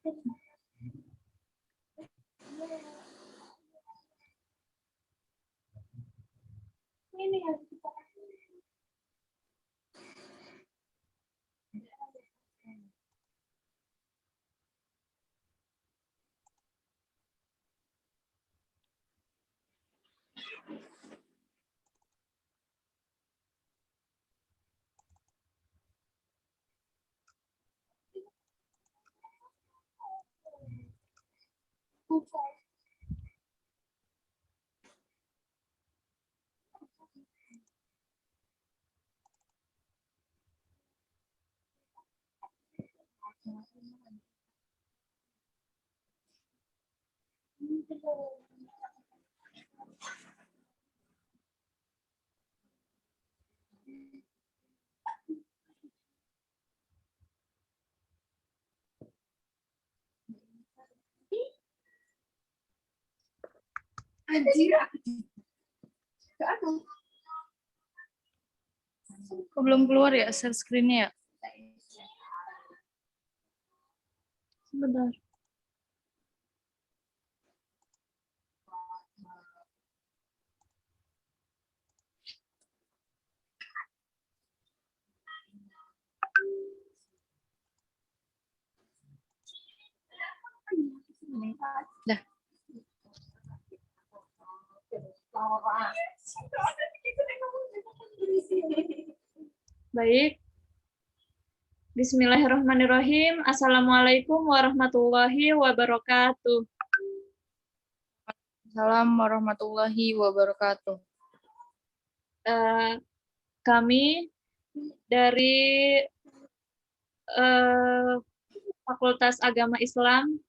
Kok belum keluar ya share screen-nya ya? Sebentar. Dah. Baik. Bismillahirrahmanirrahim. Assalamualaikum warahmatullahi wabarakatuh. Assalamualaikum warahmatullahi wabarakatuh. Kami dari Fakultas Agama Islam,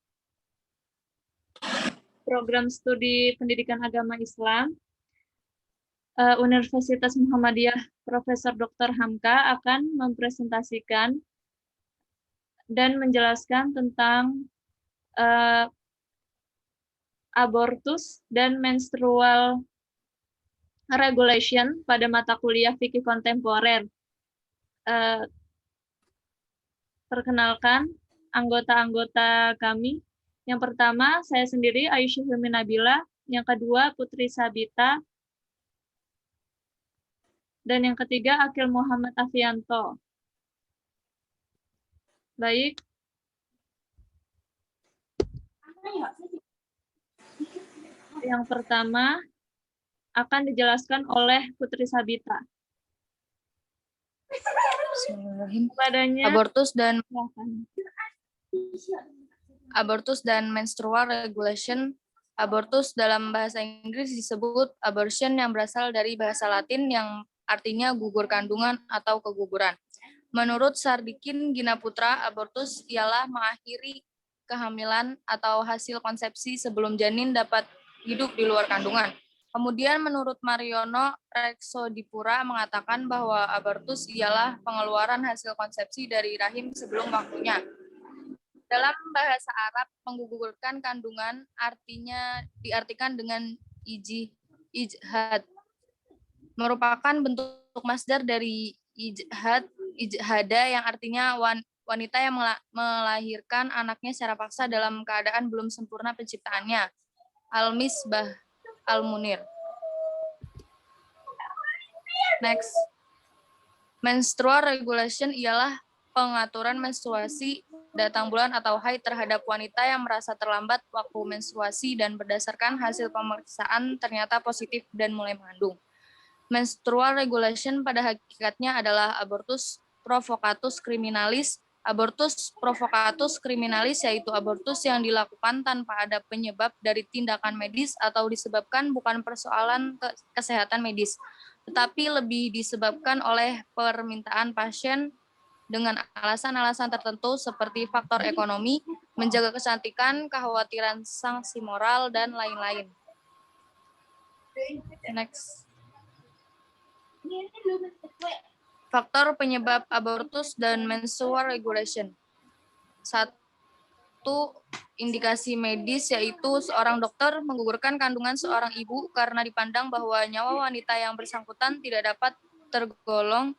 Program Studi Pendidikan Agama Islam, Universitas Muhammadiyah Profesor Dr. Hamka akan mempresentasikan dan menjelaskan tentang abortus dan menstrual regulation pada mata kuliah fikih kontemporer. Perkenalkan anggota-anggota kami. Yang pertama, saya sendiri Aisyah Hilmi Nabila. Yang kedua, Putri Sabita. Dan yang ketiga, Akil Muhammad Afianto. Baik. Yang pertama akan dijelaskan oleh Putri Sabita. Abortus dan menstrual regulation. Abortus dalam bahasa Inggris disebut abortion, yang berasal dari bahasa Latin yang artinya gugur kandungan atau keguguran. Menurut Sardikin Ginaputra, abortus ialah mengakhiri kehamilan atau hasil konsepsi sebelum janin dapat hidup di luar kandungan. Kemudian menurut Mariono Reksodipura mengatakan bahwa abortus ialah pengeluaran hasil konsepsi dari rahim sebelum waktunya. Dalam bahasa Arab, menggugurkan kandungan artinya diartikan dengan ijhad, merupakan bentuk masdar dari ijhada yang artinya wanita yang melahirkan anaknya secara paksa dalam keadaan belum sempurna penciptaannya. Al-Misbah Al-Munir. Next. Menstrual regulation ialah pengaturan menstruasi, datang bulan atau haid terhadap wanita yang merasa terlambat waktu menstruasi dan berdasarkan hasil pemeriksaan ternyata positif dan mulai mengandung. Menstrual regulation pada hakikatnya adalah abortus provocatus criminalis. Abortus provocatus criminalis yaitu abortus yang dilakukan tanpa ada penyebab dari tindakan medis atau disebabkan bukan persoalan kesehatan medis, tetapi lebih disebabkan oleh permintaan pasien dengan alasan-alasan tertentu seperti faktor ekonomi, menjaga kecantikan, kekhawatiran sanksi moral, dan lain-lain. Next. Faktor penyebab abortus dan menstrual regulation. 1. Indikasi medis, yaitu seorang dokter menggugurkan kandungan seorang ibu karena dipandang bahwa nyawa wanita yang bersangkutan tidak dapat tertolong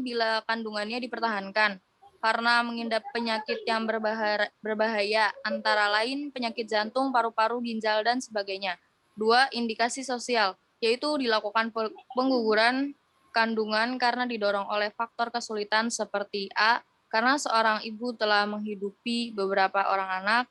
bila kandungannya dipertahankan. karena mengidap penyakit yang berbahaya, antara lain penyakit jantung, paru-paru, ginjal, dan sebagainya. 2. Indikasi sosial, yaitu dilakukan pengguguran kandungan karena didorong oleh faktor kesulitan seperti A, karena seorang ibu telah menghidupi beberapa orang anak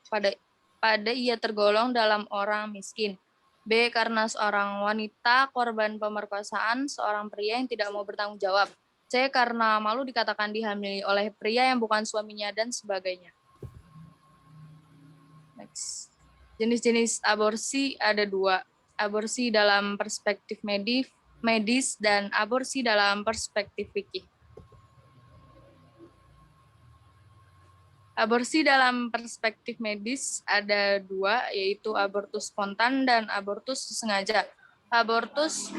pada ia tergolong dalam orang miskin. B. Karena seorang wanita korban pemerkosaan seorang pria yang tidak mau bertanggung jawab. C. Karena malu dikatakan dihamili oleh pria yang bukan suaminya, dan sebagainya. Next. Jenis-jenis aborsi ada 2. Aborsi dalam perspektif medis dan aborsi dalam perspektif fikih. Aborsi dalam perspektif medis ada 2, yaitu abortus spontan dan abortus sengaja. Abortus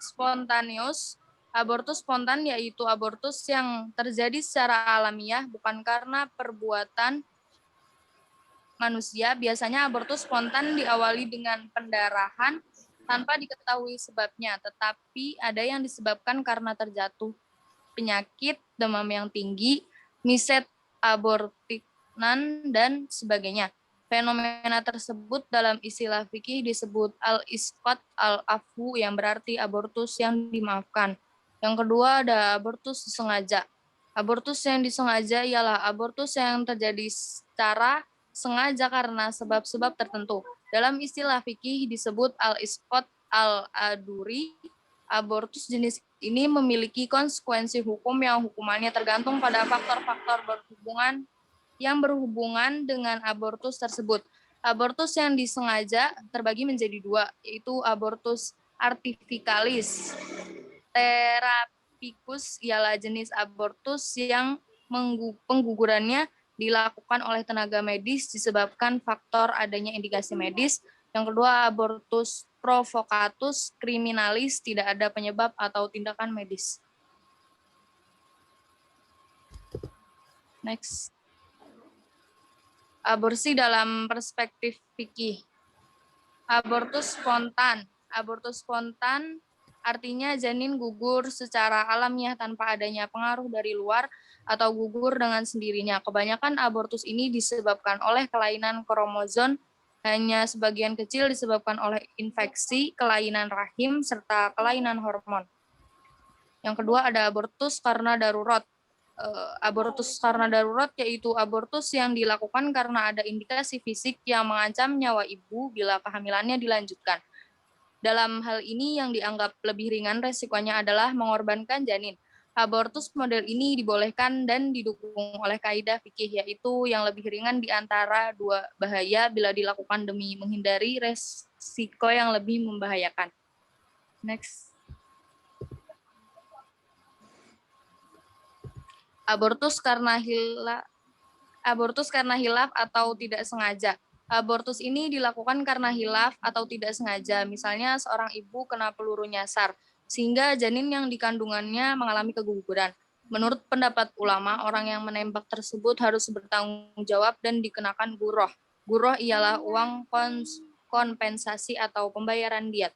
spontaneous. Abortus spontan yaitu abortus yang terjadi secara alamiah, bukan karena perbuatan manusia. Biasanya abortus spontan diawali dengan pendarahan tanpa diketahui sebabnya, tetapi ada yang disebabkan karena terjatuh penyakit, demam yang tinggi, miset abortifan, dan sebagainya. Fenomena tersebut dalam istilah fikih disebut al-isqat al-afu, yang berarti abortus yang dimaafkan. Yang kedua ada abortus disengaja. Abortus yang disengaja ialah abortus yang terjadi secara sengaja karena sebab-sebab tertentu. Dalam istilah fikih disebut al-isqat al-aduri. Abortus jenis ini memiliki konsekuensi hukum yang hukumannya tergantung pada faktor-faktor berhubungan dengan abortus tersebut. Abortus yang disengaja terbagi menjadi 2, yaitu abortus artifikalis. Terapikus ialah jenis abortus yang penggugurannya dilakukan oleh tenaga medis disebabkan faktor adanya indikasi medis. Yang kedua, abortus provocatus criminalis, tidak ada penyebab atau tindakan medis. Next. Aborsi dalam perspektif fikih. Abortus spontan. Abortus spontan artinya janin gugur secara alamiah tanpa adanya pengaruh dari luar atau gugur dengan sendirinya. Kebanyakan abortus ini disebabkan oleh kelainan kromosom, hanya sebagian kecil disebabkan oleh infeksi, kelainan rahim, serta kelainan hormon. Yang kedua ada abortus karena darurat. Abortus karena darurat yaitu abortus yang dilakukan karena ada indikasi fisik yang mengancam nyawa ibu bila kehamilannya dilanjutkan. Dalam hal ini yang dianggap lebih ringan resikonya adalah mengorbankan janin. Abortus model ini dibolehkan dan didukung oleh kaidah fikih, yaitu yang lebih ringan di antara 2 bahaya bila dilakukan demi menghindari resiko yang lebih membahayakan. Next. Abortus karena hilaf atau tidak sengaja. Abortus ini dilakukan karena hilaf atau tidak sengaja. Misalnya seorang ibu kena peluru nyasar, sehingga janin yang dikandungannya mengalami keguguran. Menurut pendapat ulama, orang yang menembak tersebut harus bertanggung jawab dan dikenakan guroh. Guroh ialah uang kompensasi atau pembayaran diat.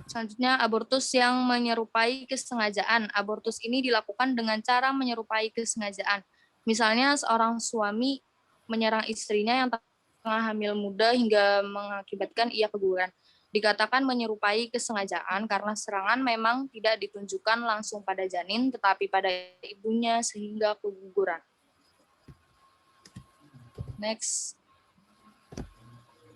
Selanjutnya, abortus yang menyerupai kesengajaan. Abortus ini dilakukan dengan cara menyerupai kesengajaan. Misalnya, seorang suami menyerang istrinya yang tengah hamil muda hingga mengakibatkan ia keguguran. Dikatakan menyerupai kesengajaan karena serangan memang tidak ditunjukkan langsung pada janin, tetapi pada ibunya sehingga keguguran. Next.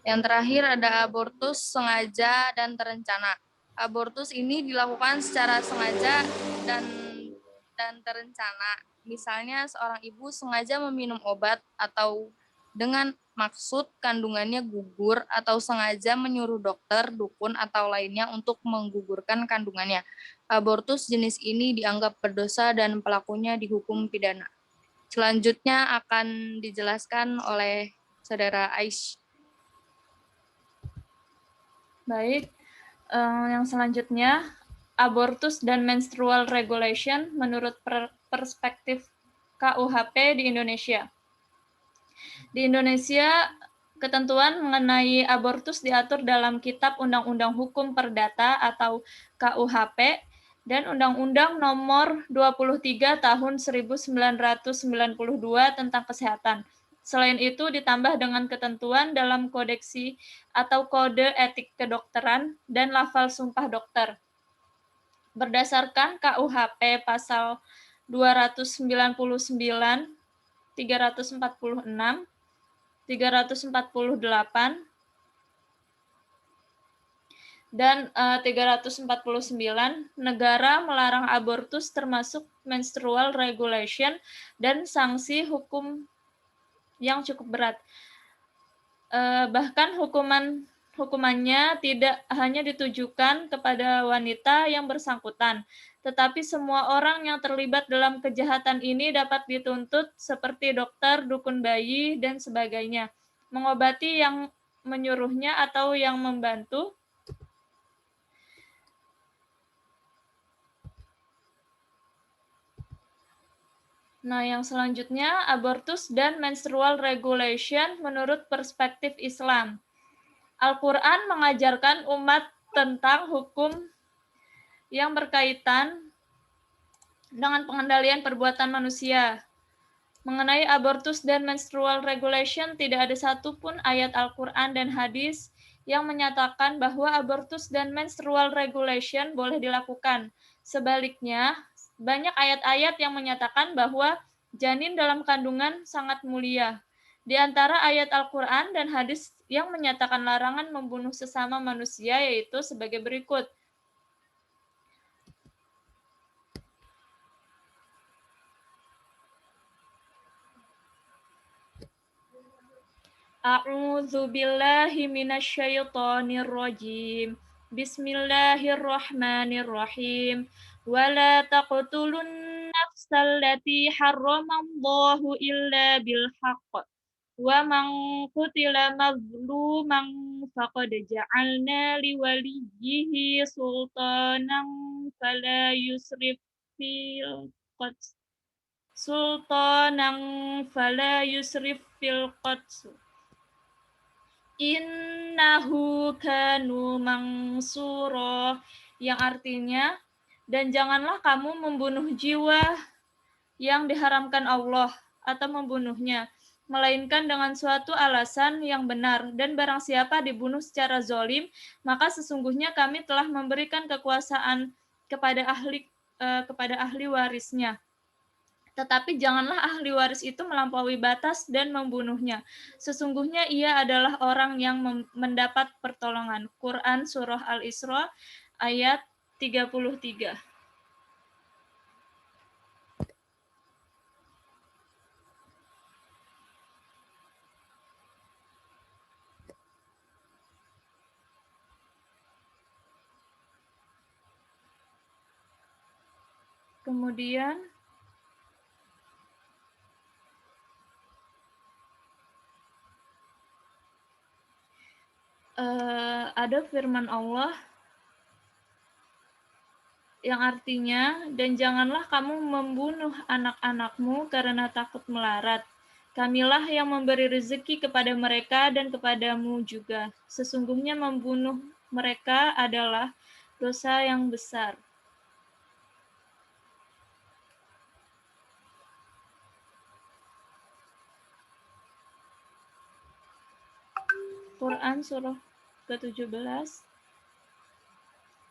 Yang terakhir ada abortus sengaja dan terencana. Abortus ini dilakukan secara sengaja dan terencana. Misalnya seorang ibu sengaja meminum obat atau dengan maksud kandungannya gugur atau sengaja menyuruh dokter, dukun, atau lainnya untuk menggugurkan kandungannya. Abortus jenis ini dianggap berdosa dan pelakunya dihukum pidana. Selanjutnya akan dijelaskan oleh Saudara Aish. Baik, yang selanjutnya, abortus dan menstrual regulation menurut perspektif KUHP di Indonesia. Di Indonesia, ketentuan mengenai abortus diatur dalam Kitab Undang-Undang Hukum Perdata atau KUHP dan Undang-Undang Nomor 23 Tahun 1992 tentang Kesehatan. Selain itu, ditambah dengan ketentuan dalam kodeksi atau kode etik kedokteran dan lafal sumpah dokter. Berdasarkan KUHP pasal 299, 346, 348, dan 349, negara melarang abortus termasuk menstrual regulation dan sanksi hukum yang cukup berat. Bahkan hukumannya tidak hanya ditujukan kepada wanita yang bersangkutan, tetapi semua orang yang terlibat dalam kejahatan ini dapat dituntut seperti dokter, dukun bayi, dan sebagainya, mengobati yang menyuruhnya atau yang membantu. Nah, yang selanjutnya, abortus dan menstrual regulation menurut perspektif Islam. Al-Quran mengajarkan umat tentang hukum yang berkaitan dengan pengendalian perbuatan manusia. Mengenai abortus dan menstrual regulation, tidak ada satupun ayat Al-Quran dan hadis yang menyatakan bahwa abortus dan menstrual regulation boleh dilakukan. Sebaliknya, banyak ayat-ayat yang menyatakan bahwa janin dalam kandungan sangat mulia. Di antara ayat Al-Quran dan hadis yang menyatakan larangan membunuh sesama manusia yaitu sebagai berikut. A'udzu billahi minasyaitonir rajim. Bismillahirrahmanirrahim. Wala taqtulun nafsal lati harramallahu illa bil haqq. Wa man qutila mazluman faqad ja'alna liwaliyhi sultanan fala yusrif fil qatl. Innahu kanu mansura, yang artinya, dan janganlah kamu membunuh jiwa yang diharamkan Allah atau membunuhnya, melainkan dengan suatu alasan yang benar, dan barang siapa dibunuh secara zolim, maka sesungguhnya kami telah memberikan kekuasaan kepada ahli warisnya. Tetapi janganlah ahli waris itu melampaui batas dan membunuhnya. Sesungguhnya ia adalah orang yang mendapat pertolongan. Quran Surah Al-Isra ayat 33. Kemudian ada firman Allah yang artinya, dan janganlah kamu membunuh anak-anakmu karena takut melarat. Kamilah yang memberi rezeki kepada mereka dan kepadamu juga. Sesungguhnya membunuh mereka adalah dosa yang besar. Quran surah ke-17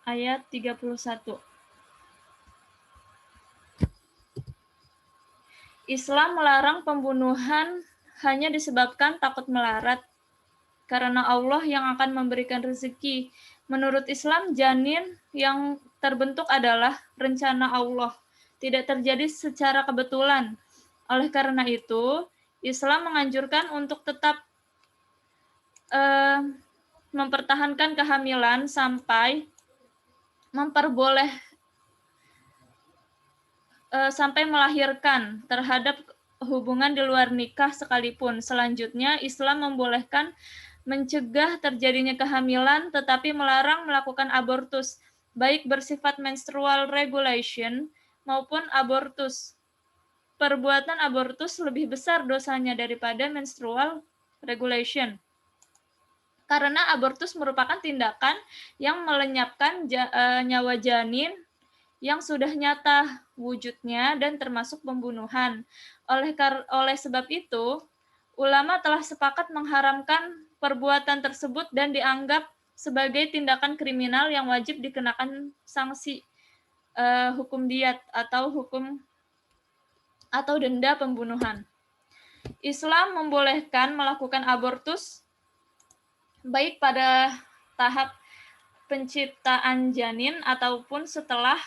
ayat 31. Islam melarang pembunuhan hanya disebabkan takut melarat, karena Allah yang akan memberikan rezeki. Menurut Islam, janin yang terbentuk adalah rencana Allah, tidak terjadi secara kebetulan. Oleh karena itu, Islam menganjurkan untuk tetap mempertahankan kehamilan sampai sampai melahirkan terhadap hubungan di luar nikah sekalipun. Selanjutnya, Islam membolehkan mencegah terjadinya kehamilan tetapi melarang melakukan abortus, baik bersifat menstrual regulation maupun abortus. Perbuatan abortus lebih besar dosanya daripada menstrual regulation. Karena abortus merupakan tindakan yang melenyapkan nyawa janin yang sudah nyata wujudnya dan termasuk pembunuhan. Oleh sebab itu, ulama telah sepakat mengharamkan perbuatan tersebut dan dianggap sebagai tindakan kriminal yang wajib dikenakan sanksi hukum diat atau denda pembunuhan. Islam membolehkan melakukan abortus baik pada tahap penciptaan janin ataupun setelah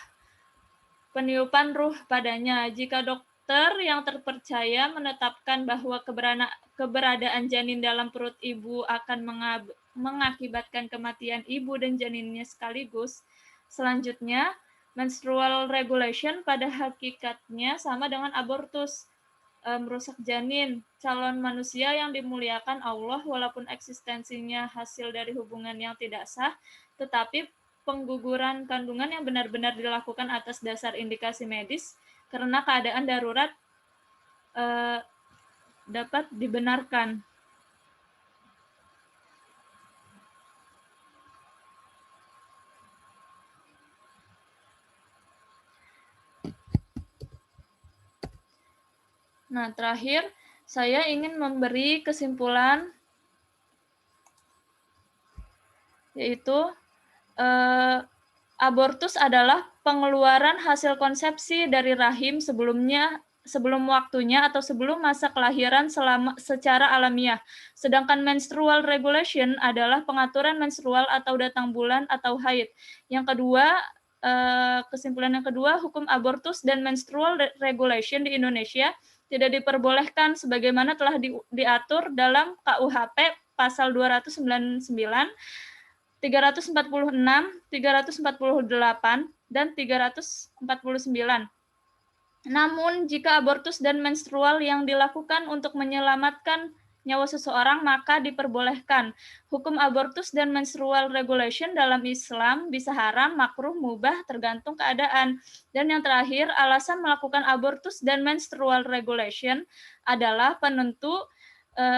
peniupan ruh padanya. Jika dokter yang terpercaya menetapkan bahwa keberadaan janin dalam perut ibu akan mengakibatkan kematian ibu dan janinnya sekaligus, selanjutnya menstrual regulation pada hakikatnya sama dengan abortus, merusak janin calon manusia yang dimuliakan Allah walaupun eksistensinya hasil dari hubungan yang tidak sah, tetapi pengguguran kandungan yang benar-benar dilakukan atas dasar indikasi medis karena keadaan darurat dapat dibenarkan. Nah, terakhir saya ingin memberi kesimpulan yaitu abortus adalah pengeluaran hasil konsepsi dari rahim sebelum waktunya atau sebelum masa kelahiran secara alamiah. Sedangkan menstrual regulation adalah pengaturan menstrual atau datang bulan atau haid. Yang kedua, kesimpulan yang kedua, hukum abortus dan menstrual regulation di Indonesia tidak diperbolehkan sebagaimana telah diatur dalam KUHP pasal 299, 346, 348, dan 349. Namun, jika abortus dan menstrual yang dilakukan untuk menyelamatkan nyawa seseorang, maka diperbolehkan. Hukum abortus dan menstrual regulation dalam Islam bisa haram, makruh, mubah, tergantung keadaan. Dan yang terakhir, alasan melakukan abortus dan menstrual regulation adalah penentu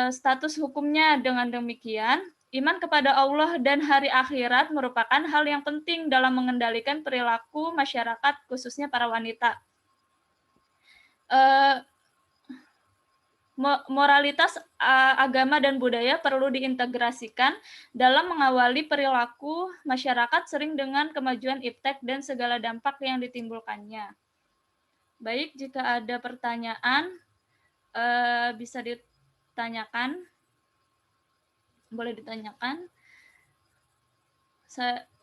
status hukumnya. Dengan demikian, iman kepada Allah dan hari akhirat merupakan hal yang penting dalam mengendalikan perilaku masyarakat, khususnya para wanita. Moralitas agama dan budaya perlu diintegrasikan dalam mengawali perilaku masyarakat sering dengan kemajuan iptek dan segala dampak yang ditimbulkannya. Baik, jika ada pertanyaan, bisa ditanyakan. Boleh ditanyakan.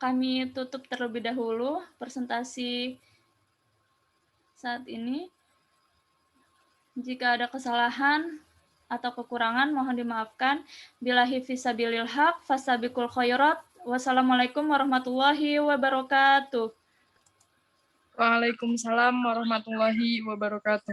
Kami tutup terlebih dahulu presentasi saat ini. Jika ada kesalahan atau kekurangan, mohon dimaafkan. Billahi fisabilil haq, fasabiqul khairat. Wassalamualaikum warahmatullahi wabarakatuh. Waalaikumsalam warahmatullahi wabarakatuh.